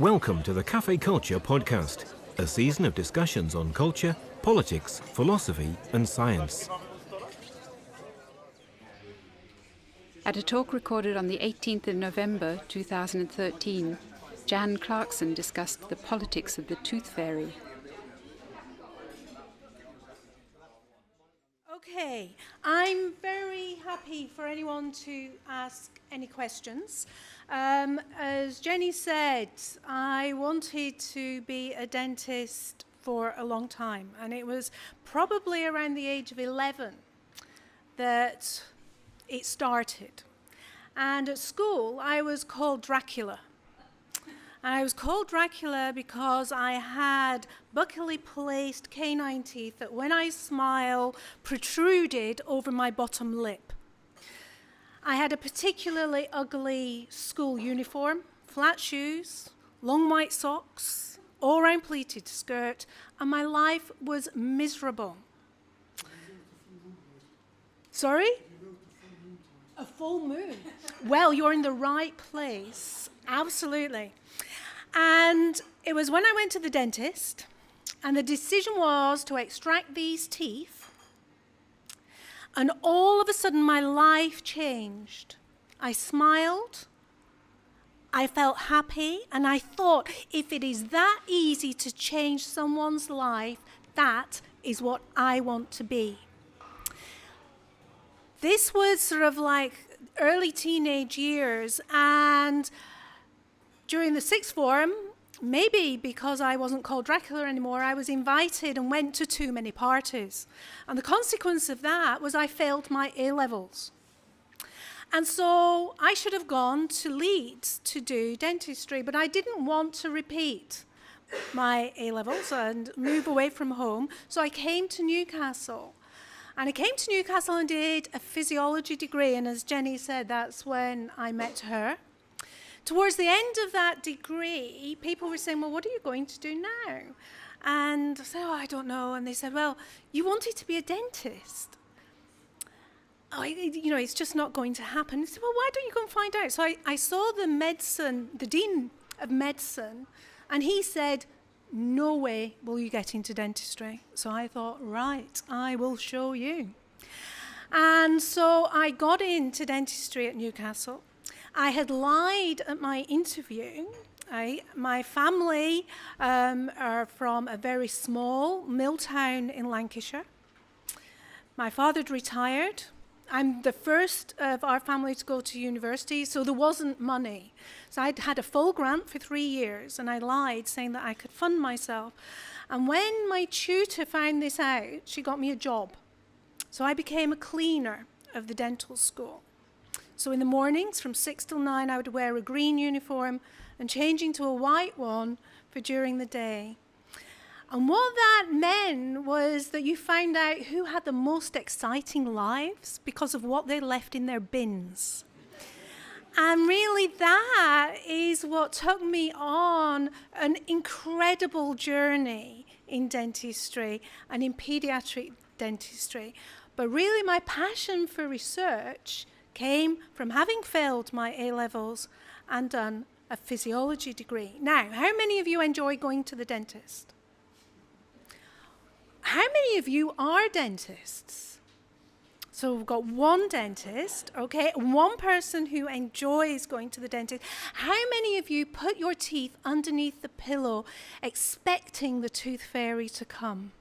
Welcome to the Cafe Culture podcast, a season of discussions on culture, politics, philosophy and science. At a talk recorded on the 18th of November 2013, Jan Clarkson discussed the politics of the tooth fairy. Okay, I'm very happy for anyone to ask any questions. As Jenny said, I wanted to be a dentist for a long time, and it was probably around the age of 11 that it started. And at school, I was called Dracula. And I was called Dracula because I had buccally placed canine teeth that, when I smile, protruded over my bottom lip. I had a particularly ugly school uniform, flat shoes, long white socks, all-round pleated skirt, and my life was miserable. Sorry? A full moon. Well, you're in the right place. Absolutely. And it was when I went to the dentist, and the decision was to extract these teeth, and all of a sudden my life changed. I smiled, I felt happy, and I thought, if it is that easy to change someone's life, that is what I want to be. This was sort of like early teenage years, and during the sixth form, maybe because I wasn't called Dracula anymore, I was invited and went to too many parties. And the consequence of that was I failed my A-levels. And so I should have gone to Leeds to do dentistry, but I didn't want to repeat my A-levels and move away from home, so I came to Newcastle. And I came to Newcastle and did a physiology degree, and as Jenny said, that's when I met her. Towards the end of that degree, people were saying, well, what are you going to do now? And I said, oh, I don't know. And they said, well, you wanted to be a dentist. Oh, it's just not going to happen. I said, well, why don't you go and find out? So I saw the dean of medicine, and he said, no way will you get into dentistry. So I thought, right, I will show you. And so I got into dentistry at Newcastle. I had lied at my interview. My family are from a very small mill town in Lancashire. My father had retired. I'm the first of our family to go to university, so there wasn't money. So I'd had a full grant for 3 years, and I lied, saying that I could fund myself. And when my tutor found this out, she got me a job. So I became a cleaner of the dental school. So in the mornings, from 6 till 9, I would wear a green uniform and change into a white one for during the day. And what that meant was that you found out who had the most exciting lives because of what they left in their bins. And really that is what took me on an incredible journey in dentistry and in pediatric dentistry. But really my passion for research came from having failed my A-levels and done a physiology degree. Now, how many of you enjoy going to the dentist? How many of you are dentists? So we've got one dentist, okay, one person who enjoys going to the dentist. How many of you put your teeth underneath the pillow expecting the tooth fairy to come?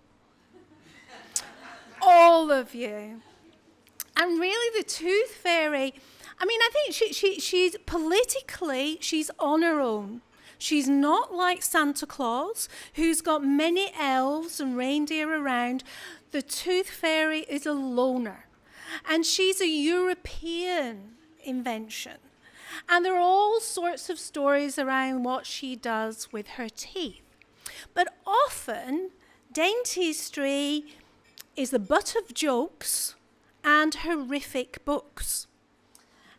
All of you. And really the tooth fairy, I think she's politically, she's on her own. She's not like Santa Claus, who's got many elves and reindeer around. The tooth fairy is a loner. And she's a European invention. And there are all sorts of stories around what she does with her teeth. But often, dentistry is the butt of jokes and horrific books.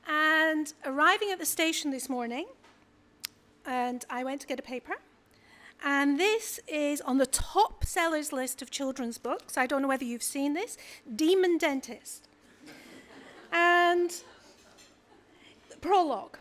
And arriving at the station this morning, and I went to get a paper, and this is on the top sellers list of children's books. I don't know whether you've seen this, Demon Dentist. And prologue.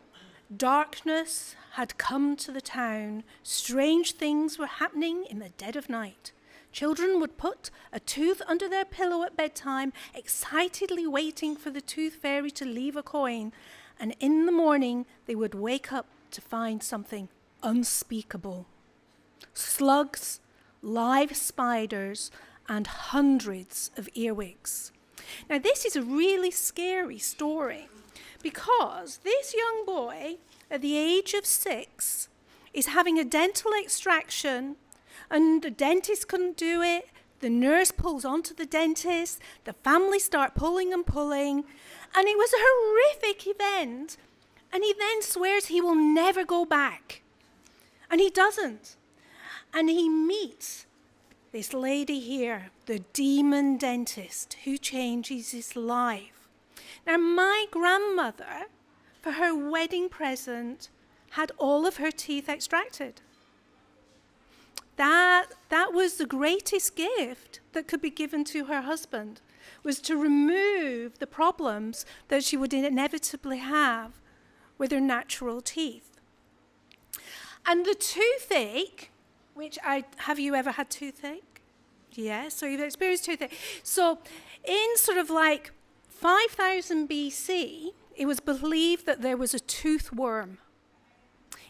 Darkness had come to the town. Strange things were happening in the dead of night. Children would put a tooth under their pillow at bedtime, excitedly waiting for the tooth fairy to leave a coin. And in the morning, they would wake up to find something unspeakable. Slugs, live spiders, and hundreds of earwigs. Now, this is a really scary story because this young boy, at the age of 6, is having a dental extraction, and the dentist couldn't do it. The nurse pulls onto the dentist. The family start pulling and pulling. And it was a horrific event. And he then swears he will never go back. And he doesn't. And he meets this lady here, the demon dentist, who changes his life. Now, my grandmother, for her wedding present, had all of her teeth extracted. That was the greatest gift that could be given to her husband, was to remove the problems that she would inevitably have with her natural teeth. And the toothache, have you ever had toothache? Yes, so you've experienced toothache. So in sort of like 5000 BC, it was believed that there was a tooth worm.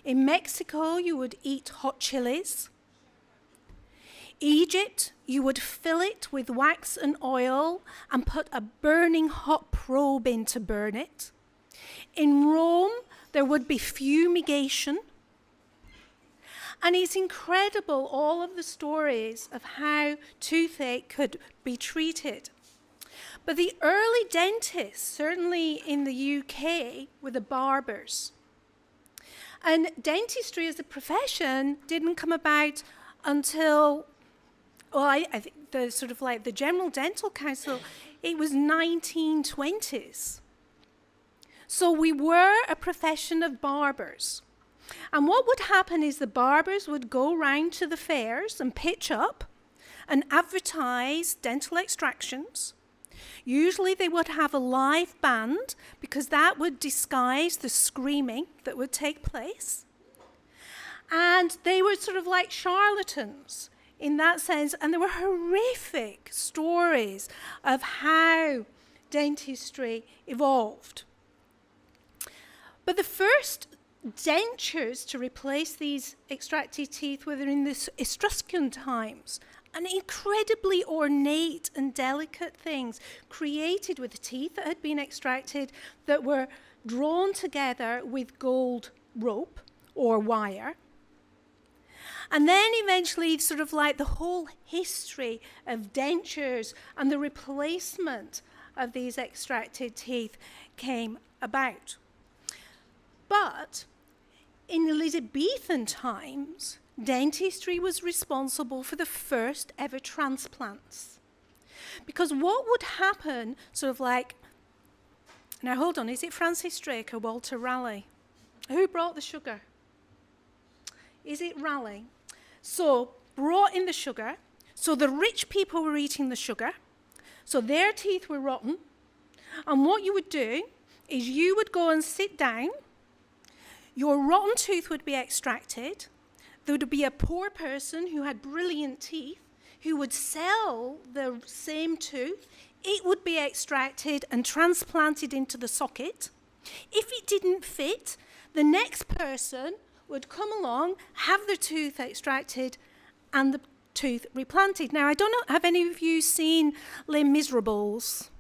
In Mexico, you would eat hot chilies. Egypt, you would fill it with wax and oil and put a burning hot probe in to burn it. In Rome, there would be fumigation. And it's incredible, all of the stories of how toothache could be treated. But the early dentists, certainly in the UK, were the barbers. And dentistry as a profession didn't come about until, well, I think the sort of like the General Dental Council, it was 1920s. So we were a profession of barbers. And what would happen is the barbers would go round to the fairs and pitch up and advertise dental extractions. Usually they would have a live band because that would disguise the screaming that would take place. And they were sort of like charlatans in that sense. And there were horrific stories of how dentistry evolved. But the first dentures to replace these extracted teeth were in the Etruscan times, and incredibly ornate and delicate things created with the teeth that had been extracted that were drawn together with gold rope or wire. And then eventually sort of like the whole history of dentures and the replacement of these extracted teeth came about. But in Elizabethan times, dentistry was responsible for the first ever transplants. Because what would happen, sort of like, now hold on, is it Francis Drake or Walter Raleigh? Who brought the sugar? Is it Raleigh? So, brought in the sugar. So the rich people were eating the sugar. So their teeth were rotten. And what you would do is you would go and sit down. Your rotten tooth would be extracted. There would be a poor person who had brilliant teeth who would sell the same tooth. It would be extracted and transplanted into the socket. If it didn't fit, the next person would come along, have their tooth extracted, and the tooth replanted. Now, I don't know, have any of you seen Les Miserables?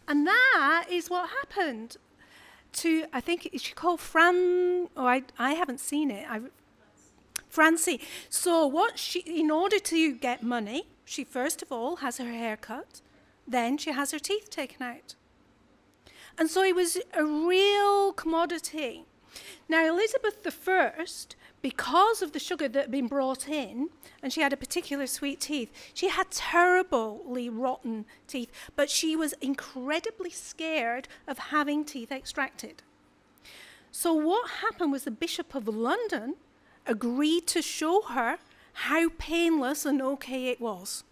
And that is what happened to, I think it's called I haven't seen it. Francie. So in order to get money, she first of all has her hair cut, then she has her teeth taken out. And so it was a real commodity. Now, Elizabeth I, because of the sugar that had been brought in, and she had a particular sweet teeth, she had terribly rotten teeth, but she was incredibly scared of having teeth extracted. So what happened was the Bishop of London agreed to show her how painless and okay it was.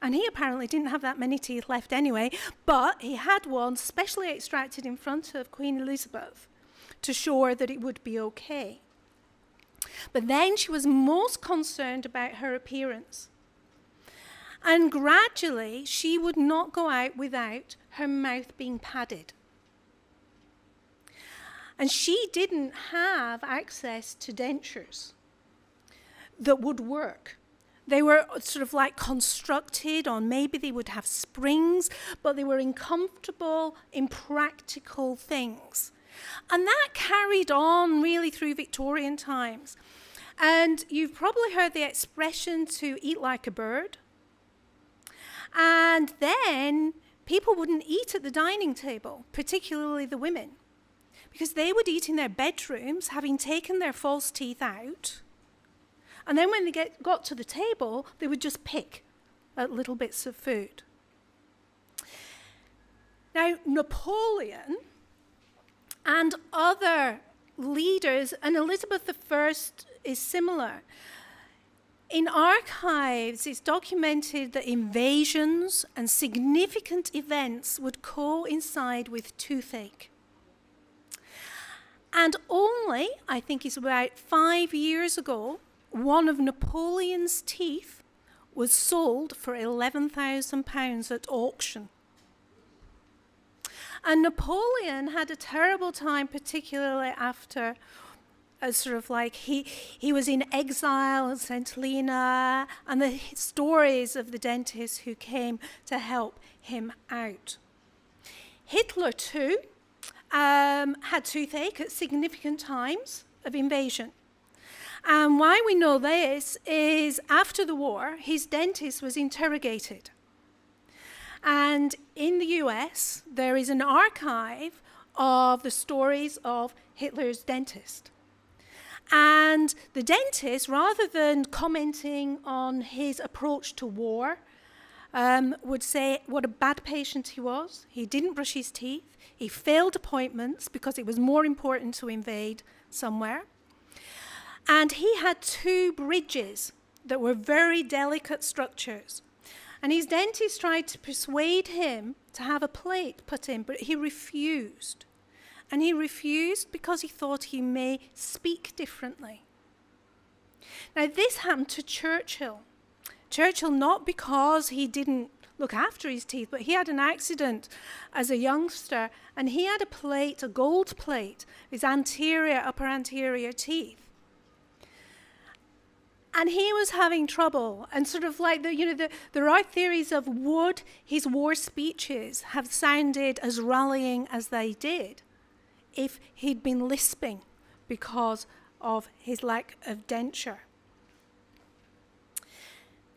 And he apparently didn't have that many teeth left anyway, but he had one specially extracted in front of Queen Elizabeth. to show her that it would be okay. But then she was most concerned about her appearance. And gradually, she would not go out without her mouth being padded. And she didn't have access to dentures that would work. They were sort of like constructed, or maybe they would have springs, but they were uncomfortable, impractical things. And that carried on really through Victorian times. And you've probably heard the expression to eat like a bird. And then people wouldn't eat at the dining table, particularly the women, because they would eat in their bedrooms, having taken their false teeth out. And then when they got to the table, they would just pick at little bits of food. Now, Napoleon and other leaders, and Elizabeth I is similar. In archives, it's documented that invasions and significant events would coincide with toothache. And only, I think it's about 5 years ago, one of Napoleon's teeth was sold for £11,000 at auction. And Napoleon had a terrible time, particularly after he was in exile in St. Helena, and the stories of the dentists who came to help him out. Hitler too had toothache at significant times of invasion. And why we know this is after the war, his dentist was interrogated. And in the US, there is an archive of the stories of Hitler's dentist. And the dentist, rather than commenting on his approach to war, would say what a bad patient he was. He didn't brush his teeth. He failed appointments because it was more important to invade somewhere. And he had 2 bridges that were very delicate structures. And his dentist tried to persuade him to have a plate put in, but he refused. And he refused because he thought he may speak differently. Now, this happened to Churchill. Churchill, not because he didn't look after his teeth, but he had an accident as a youngster, and he had a plate, a gold plate, his upper anterior teeth. And he was having trouble, and sort of like there are theories of would his war speeches have sounded as rallying as they did if he'd been lisping because of his lack of denture.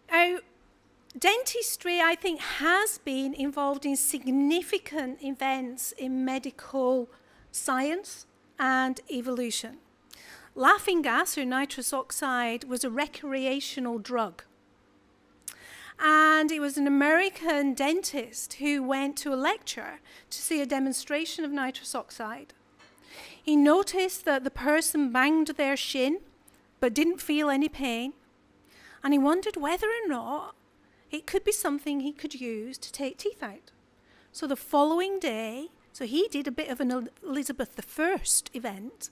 Now, dentistry, I think, has been involved in significant events in medical science and evolution. Laughing gas, or nitrous oxide, was a recreational drug. And it was an American dentist who went to a lecture to see a demonstration of nitrous oxide. He noticed that the person banged their shin but didn't feel any pain. And he wondered whether or not it could be something he could use to take teeth out. So the following day, so he did a bit of an Elizabeth I event.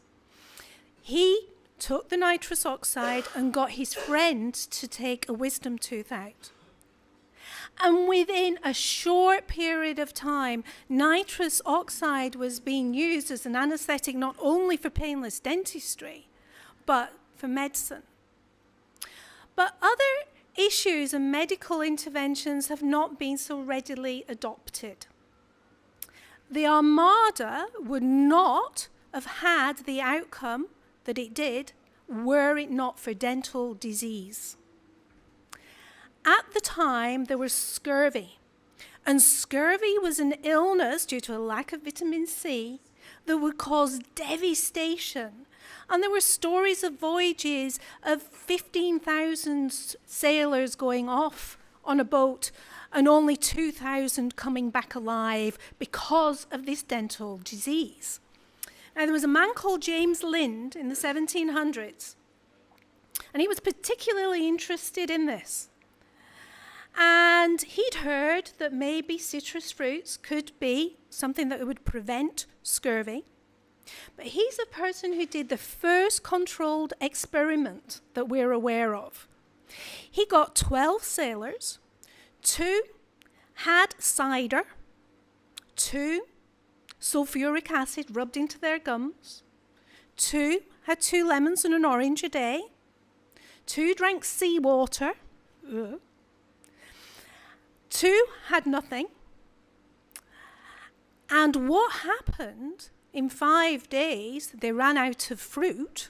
He took the nitrous oxide and got his friend to take a wisdom tooth out. And within a short period of time, nitrous oxide was being used as an anaesthetic not only for painless dentistry, but for medicine. But other issues and medical interventions have not been so readily adopted. The Armada would not have had the outcome that it did were it not for dental disease. At the time, there was scurvy, and scurvy was an illness due to a lack of vitamin C that would cause devastation. And there were stories of voyages of 15,000 sailors going off on a boat and only 2,000 coming back alive because of this dental disease. Now, there was a man called James Lind in the 1700s, and he was particularly interested in this. And he'd heard that maybe citrus fruits could be something that would prevent scurvy. But he's the person who did the first controlled experiment that we're aware of. He got 12 sailors, 2 had cider, 2 sulfuric acid rubbed into their gums, 2 had 2 lemons and an orange a day, 2 drank seawater, 2 had nothing. And what happened, in 5 days, they ran out of fruit,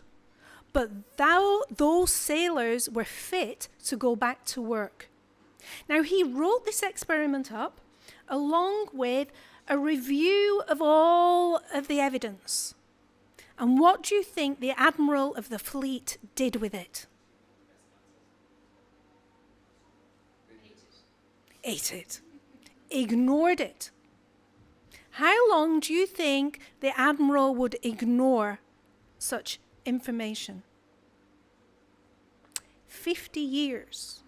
but those sailors were fit to go back to work. Now, he wrote this experiment up along with a review of all of the evidence. And what do you think the admiral of the fleet did with it? Ate it. Ignored it. How long do you think the admiral would ignore such information? 50 years.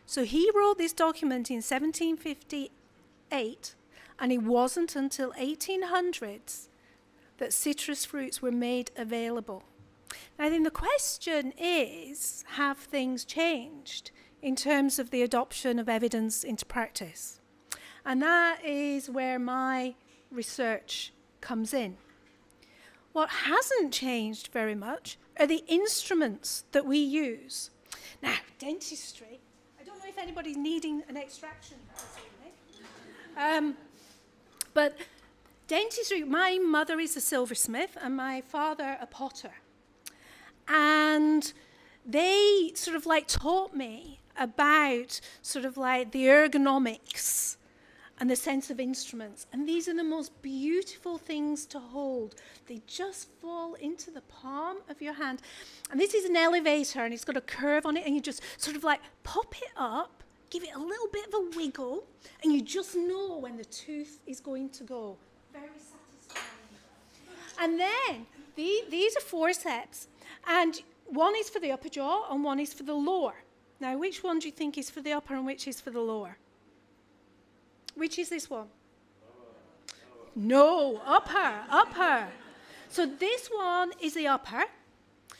So he wrote this document in 1758, and it wasn't until 1800s that citrus fruits were made available. Now then the question is, have things changed in terms of the adoption of evidence into practice? And that is where my research comes in. What hasn't changed very much are the instruments that we use. Now, dentistry, I don't know if anybody's needing an extraction this evening, but dentistry, my mother is a silversmith and my father a potter. And they sort of like taught me about sort of like the ergonomics and the sense of instruments. And these are the most beautiful things to hold. They just fall into the palm of your hand. And this is an elevator, and it's got a curve on it, and you just sort of like pop it up, give it a little bit of a wiggle, and you just know when the tooth is going to go. Very satisfying. And then these are forceps, and one is for the upper jaw and one is for the lower. Now, which one do you think is for the upper and which is for the lower? Which is this one? No, upper. So this one is the upper.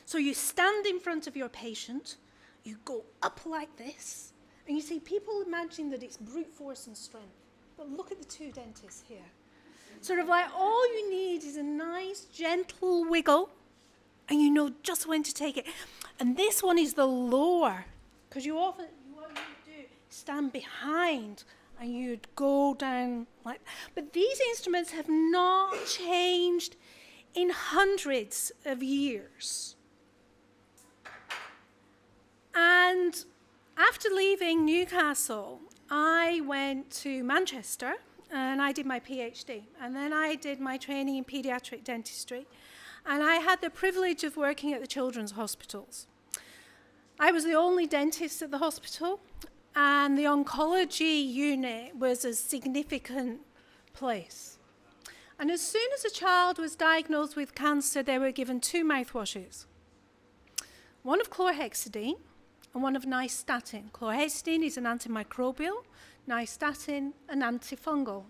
So you stand in front of your patient, you go up like this, and you see, people imagine that it's brute force and strength. But look at the two dentists here. Sort of like all you need is a nice, gentle wiggle, and you know just when to take it. And this one is the lower, because what you would do, stand behind, and you'd go down like. But these instruments have not changed in hundreds of years. And after leaving Newcastle, I went to Manchester and I did my PhD. And then I did my training in paediatric dentistry. And I had the privilege of working at the children's hospitals. I was the only dentist at the hospital, and the oncology unit was a significant place. And as soon as a child was diagnosed with cancer, they were given 2 mouthwashes. One of chlorhexidine and one of nystatin. Chlorhexidine is an antimicrobial, nystatin an antifungal.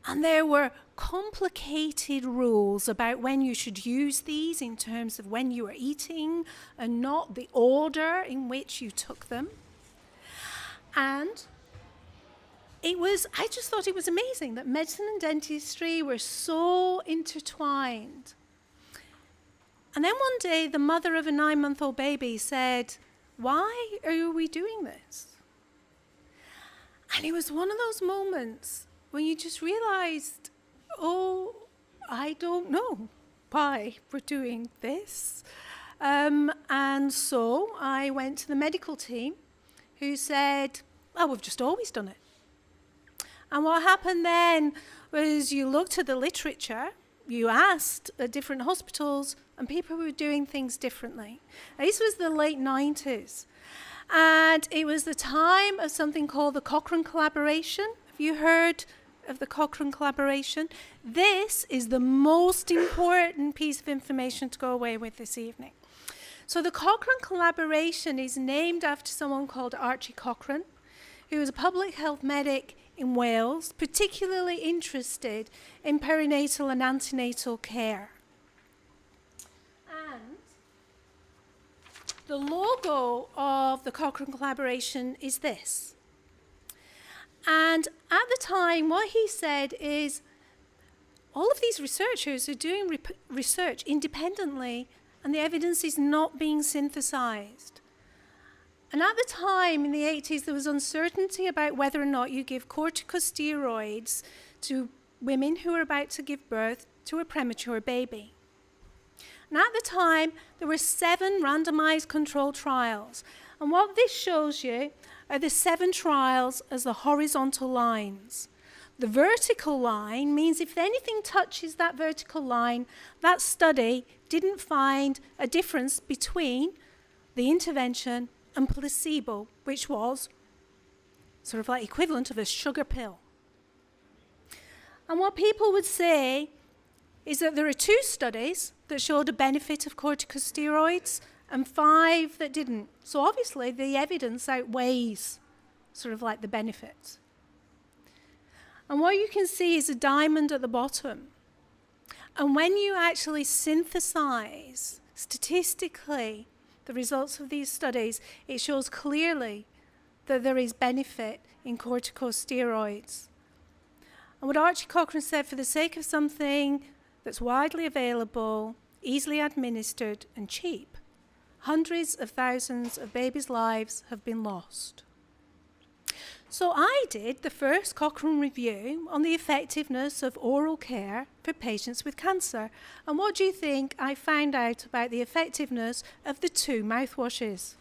And there were complicated rules about when you should use these in terms of when you were eating and not the order in which you took them. And I just thought it was amazing that medicine and dentistry were so intertwined. And then one day, the mother of a 9-month-old baby said, "Why are we doing this?" And it was one of those moments when you just realized, oh, I don't know why we're doing this. And so I went to the medical team who said, "Oh, we've just always done it." And what happened then was you looked at the literature, you asked at different hospitals, and people were doing things differently. Now, this was the late 90s. And it was the time of something called the Cochrane Collaboration. Have you heard of the Cochrane Collaboration? This is the most important piece of information to go away with this evening. So the Cochrane Collaboration is named after someone called Archie Cochrane, who was a public health medic in Wales, particularly interested in perinatal and antenatal care. the logo of the Cochrane collaboration is this. And at the time, what he said is, all of these researchers are doing research independently, and the evidence is not being synthesized. And at the time, in the 80s, there was uncertainty about whether or not you give corticosteroids to women who are about to give birth to a premature baby. And at the time, there were 7 randomized controlled trials. And what this shows you are the 7 trials as the horizontal lines. The vertical line means if anything touches that vertical line, that study didn't find a difference between the intervention and placebo, which was sort of like equivalent of a sugar pill. And what people would say is that there are 2 studies that showed a benefit of corticosteroids and 5 that didn't. So obviously the evidence outweighs sort of like the benefits. And what you can see is a diamond at the bottom. And when you actually synthesize statistically the results of these studies, it shows clearly that there is benefit in corticosteroids. And what Archie Cochrane said, for the sake of something that's widely available, easily administered, and cheap, hundreds of thousands of babies' lives have been lost. So I did the first Cochrane review on the effectiveness of oral care for patients with cancer. And what do you think I found out about the effectiveness of the 2 mouthwashes?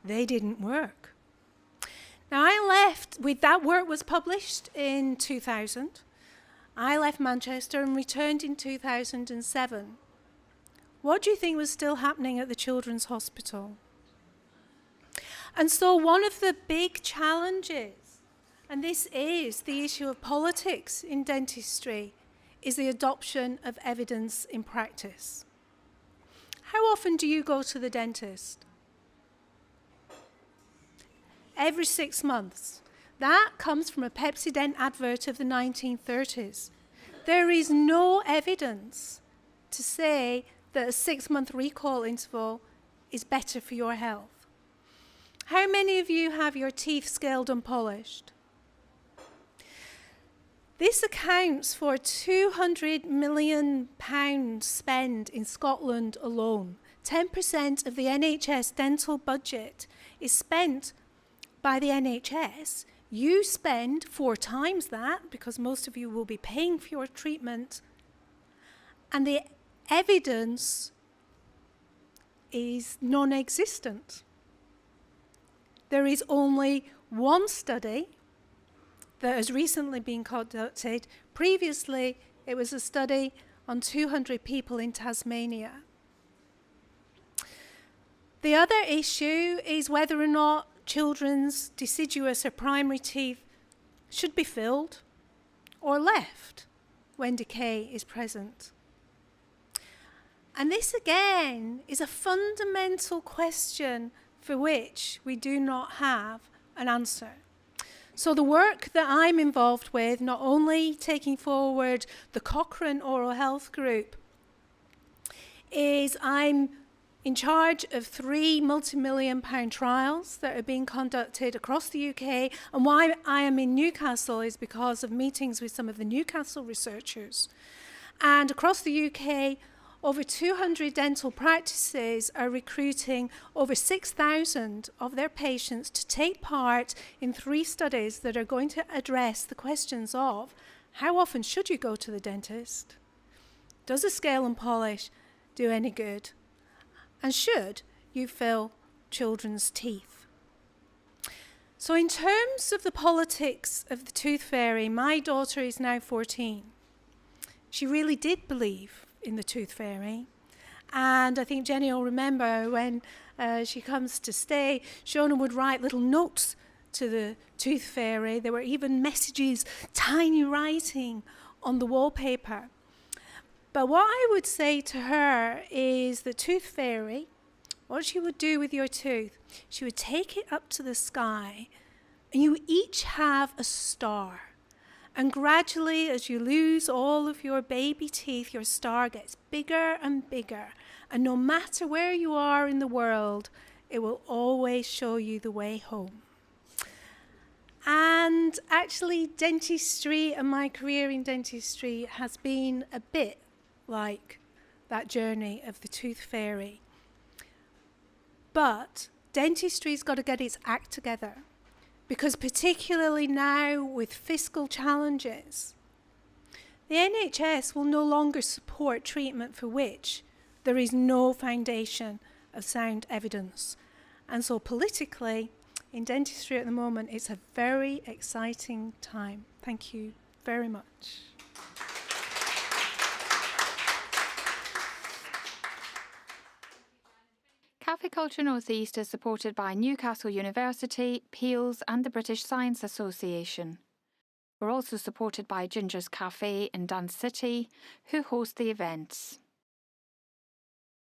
They didn't work. Now I left, that work was published in 2000. I left Manchester and returned in 2007. What do you think was still happening at the Children's Hospital? And so one of the big challenges, and this is the issue of politics in dentistry, is the adoption of evidence in practice. How often do you go to the dentist? Every 6 months. That comes from a Pepsodent advert of the 1930s. There is no evidence to say that a 6-month recall interval is better for your health. How many of you have your teeth scaled and polished? This accounts for £200 million spent in Scotland alone. 10% of the NHS dental budget is spent by the NHS. You spend 4 times that, because most of you will be paying for your treatment. And the evidence is non-existent. There is only 1 study that has recently been conducted. Previously, it was a study on 200 people in Tasmania. The other issue is whether or not children's deciduous or primary teeth should be filled or left when decay is present. And this again is a fundamental question for which we do not have an answer. So the work that I'm involved with, not only taking forward the Cochrane Oral Health Group, is I'm in charge of 3 multi-million-pound trials that are being conducted across the UK. And why I am in Newcastle is because of meetings with some of the Newcastle researchers. And across the UK, over 200 dental practices are recruiting over 6,000 of their patients to take part in 3 studies that are going to address the questions of how often should you go to the dentist? Does a scale and polish do any good? And should you fill children's teeth? So in terms of the politics of the tooth fairy, my daughter is now 14. She really did believe in the tooth fairy. And I think Jenny will remember when she comes to stay, Shona would write little notes to the tooth fairy. There were even messages, tiny writing on the wallpaper. But what I would say to her is the tooth fairy, what she would do with your tooth, she would take it up to the sky, and you each have a star. And gradually, as you lose all of your baby teeth, your star gets bigger and bigger. And no matter where you are in the world, it will always show you the way home. And actually, dentistry and my career in dentistry has been a bit like that journey of the tooth fairy. But dentistry's got to get its act together, because particularly now with fiscal challenges, the NHS will no longer support treatment for which there is no foundation of sound evidence. And so politically, in dentistry at the moment, it's a very exciting time. Thank you very much. Cafe Culture North East is supported by Newcastle University, Peels and the British Science Association. We're also supported by Ginger's Cafe in Dundee City, who host the events.